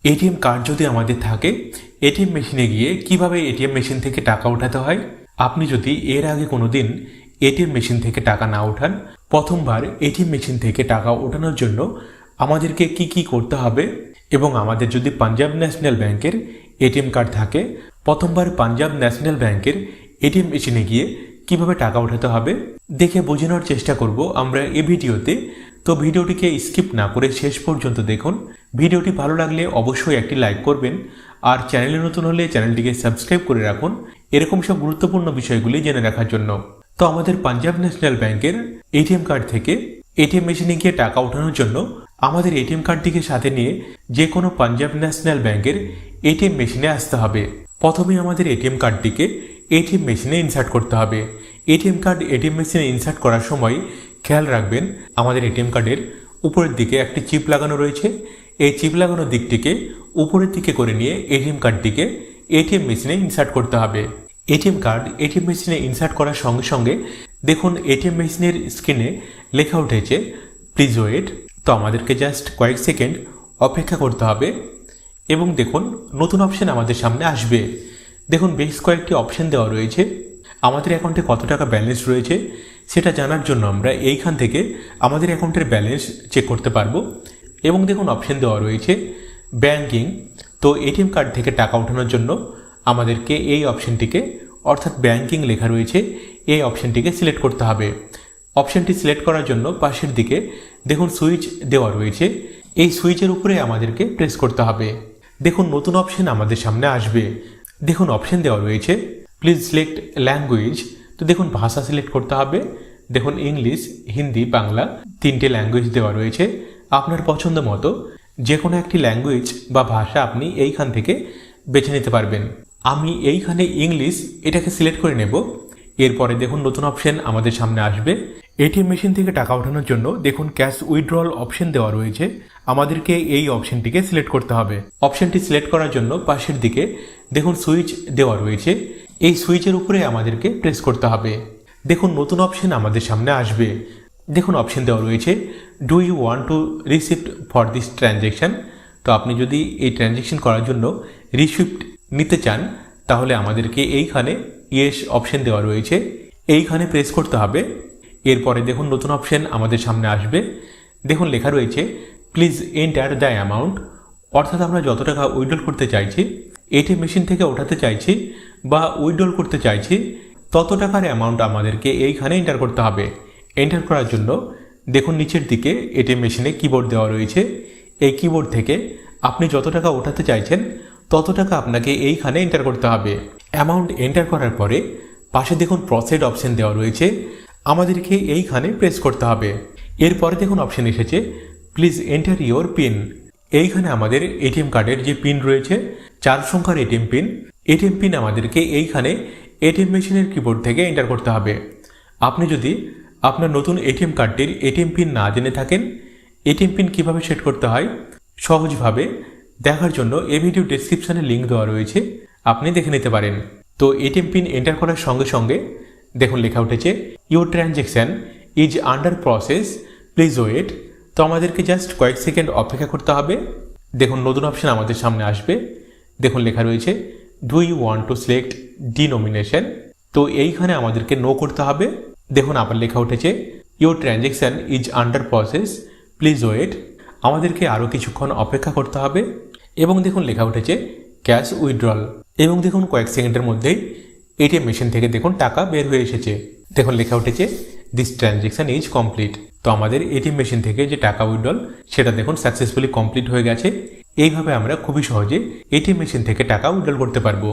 ATM card যদি আমাদের থাকে, এটিএম মেশিনে গিয়ে কিভাবে এটিএম মেশিন থেকে টাকা ওঠাতে হয়। আপনি যদি এর আগে কোনোদিন এটিএম মেশিন থেকে টাকা না ওঠান, প্রথমবার এটিএম মেশিন থেকে টাকা ওঠানোর জন্য আমাদেরকে কি কি করতে হবে, এবং আমাদের যদি পাঞ্জাব ন্যাশনাল ব্যাংকের এটিএম কার্ড থাকে, প্রথমবার পাঞ্জাব ন্যাশনাল ব্যাংকের এটিএম মেশিনে গিয়ে কিভাবে টাকা ওঠাতে হবে দেখে বোঝানোর চেষ্টা করব আমরা এই ভিডিওতে। তো ভিডিওটিকে স্কিপ না করে শেষ পর্যন্ত দেখুন। ভিডিওটি ভালো লাগলে অবশ্যই একটি লাইক করবেন, আর চ্যানেলে নতুন হলে চ্যানেলটিকে সাবস্ক্রাইব করে রাখুন এরকম সব গুরুত্বপূর্ণ বিষয়গুলি জেনে রাখার জন্য। তো আমাদের পাঞ্জাব ন্যাশনাল ব্যাংকের এটিএম কার্ড থেকে এটিএম মেশিনে গিয়ে টাকা ওঠানোর জন্য আমাদের এটিএম কার্ডটিকে সাথে নিয়ে যে কোনো পাঞ্জাব ন্যাশনাল ব্যাংকের এটিএম মেশিনে আসতে হবে। প্রথমে আমাদের এটিএম কার্ডটিকে এটিএম মেশিনে ইনসার্ট করতে হবে। এটিএম কার্ড এটিএম মেশিনে ইনসার্ট করার সময় খেয়াল রাখবেন, আমাদের এটিএম কার্ডের উপরের দিকে একটি চিপ লাগানো রয়েছে। এই চিপ লাগানোর দিকটিকে উপরের দিকে করে নিয়ে এটিএম কার্ডটিকে এটিএম মেশিনে ইনসার্ট করতে হবে। এটিএম কার্ড এটিএম মেশিনে ইনসার্ট করার সঙ্গে সঙ্গে দেখুন এটিএম মেশিনের স্ক্রিনে লেখা উঠেছে প্লিজ ওয়েট। তো আমাদেরকে জাস্ট কয়েক সেকেন্ড অপেক্ষা করতে হবে, এবং দেখুন নতুন অপশন আমাদের সামনে আসবে। দেখুন বেশ কয়েকটি অপশন দেওয়া রয়েছে। আমাদের অ্যাকাউন্টে কত টাকা ব্যালেন্স রয়েছে সেটা জানার জন্য আমরা এইখান থেকে আমাদের অ্যাকাউন্টের ব্যালেন্স চেক করতে পারবো। এবং দেখুন অপশন দেওয়া রয়েছে ব্যাংকিং। তো এটিএম কার্ড থেকে টাকা ওঠানোর জন্য আমাদেরকে এই অপশনটিকে, অর্থাৎ ব্যাংকিং লেখা রয়েছে, এই অপশনটিকে সিলেক্ট করতে হবে। অপশনটি সিলেক্ট করার জন্য পাশের দিকে দেখুন সুইচ দেওয়া রয়েছে। এই সুইচের উপরে আমাদেরকে প্রেস করতে হবে। দেখুন নতুন অপশন আমাদের সামনে আসবে। দেখুন অপশন দেওয়া রয়েছে প্লিজ সিলেক্ট ল্যাঙ্গুয়েজ। তো দেখুন ভাষা সিলেক্ট করতে হবে। দেখুন ইংলিশ, হিন্দি, বাংলা তিনটে ল্যাঙ্গুয়েজ দেওয়া রয়েছে। আপনার পছন্দ মতো যে কোনো একটি ল্যাঙ্গুয়েজ বা ভাষা আপনি এইখান থেকে বেছে নিতে পারবেন। আমি এইখানে ইংলিশ এটাকে সিলেক্ট করে নেব। এরপরে দেখুন নতুন অপশন আমাদের সামনে আসবে। এটিএম মেশিন থেকে টাকা ওঠানোর জন্য দেখুন ক্যাশ উইথড্রল অপশন দেওয়া রয়েছে। আমাদেরকে এই অপশনটিকে সিলেক্ট করতে হবে। অপশনটি সিলেক্ট করার জন্য পাশের দিকে দেখুন সুইচ দেওয়া রয়েছে। এই সুইচের উপরে আমাদেরকে প্রেস করতে হবে। দেখুন নতুন অপশন আমাদের সামনে আসবে। দেখুন অপশন দেওয়া রয়েছে do you want to receipt for this transaction. তো আপনি যদি এই ট্রানজ্যাকশন করার জন্য রিসিপ্ট নিতে চান, তাহলে আমাদেরকে এইখানে ইয়েস অপশন দেওয়া রয়েছে, এইখানে প্রেস করতে হবে। এরপরে দেখুন নতুন অপশন আমাদের সামনে আসবে। দেখুন লেখা রয়েছে প্লিজ এন্টার দ্য অ্যামাউন্ট। অর্থাৎ আমরা যত টাকা উইথড্রল করতে চাইছি, এটিএম মেশিন থেকে ওঠাতে চাইছি বা উইথড্রল করতে চাইছি, তত টাকার অ্যামাউন্ট আমাদেরকে এইখানে এন্টার করতে হবে। এন্টার করার জন্য দেখুন নিচের দিকে এটিএম মেশিনে কিবোর্ড দেওয়া রয়েছে। এই কিবোর্ড থেকে আপনি যত টাকা ওঠাতে চাইছেন তত টাকা আপনাকে এইখানে এন্টার করতে হবে। অ্যামাউন্ট এন্টার করার পরে পাশে দেখুন প্রসিড অপশন দেওয়া রয়েছে, আমাদেরকে এইখানে প্রেস করতে হবে। এরপরে দেখুন অপশন এসেছে প্লিজ এন্টার ইওর পিন। এইখানে আমাদের এটিএম কার্ডের যে পিন রয়েছে 4 সংখ্যার এটিএম পিন আমাদেরকে এইখানে এটিএম মেশিনের কিবোর্ড থেকে এন্টার করতে হবে। আপনি যদি আপনার নতুন এটিএম কার্ডটির এটিএম পিন না জেনে থাকেন, এটিএম পিন কীভাবে সেট করতে হয় সহজভাবে দেখার জন্য এই ভিডিও ডেসক্রিপশানে লিঙ্ক দেওয়া রয়েছে, আপনি দেখে নিতে পারেন। তো এটিএম পিন এন্টার করার সঙ্গে সঙ্গে দেখুন লেখা উঠেছে your transaction is under process, please wait. তো আমাদেরকে জাস্ট কয়েক সেকেন্ড অপেক্ষা করতে হবে। দেখুন নতুন অপশন আমাদের সামনে আসবে। দেখুন লেখা রয়েছে do you want to select denomination. তো এইখানে আমাদেরকে নো করতে হবে। দেখুন আবার লেখা উঠেছে your transaction is under process, please wait. আমাদেরকে আরও কিছুক্ষণ অপেক্ষা করতে হবে। এবং দেখুন লেখা উঠেছে ক্যাশ উইথড্রল। এবং দেখুন কয়েক সেকেন্ডের মধ্যেই এটিএম মেশিন থেকে দেখুন টাকা বের হয়ে এসেছে। দেখুন লেখা উঠেছে দিস ট্রানজ্যাকশান ইজ কমপ্লিট। তো আমাদের এটিএম মেশিন থেকে যে টাকা উইথড্রল সেটা দেখুন সাকসেসফুলি কমপ্লিট হয়ে গেছে। এইভাবে আমরা খুবই সহজে এটিএম মেশিন থেকে টাকা উইথড্রল করতে পারবো।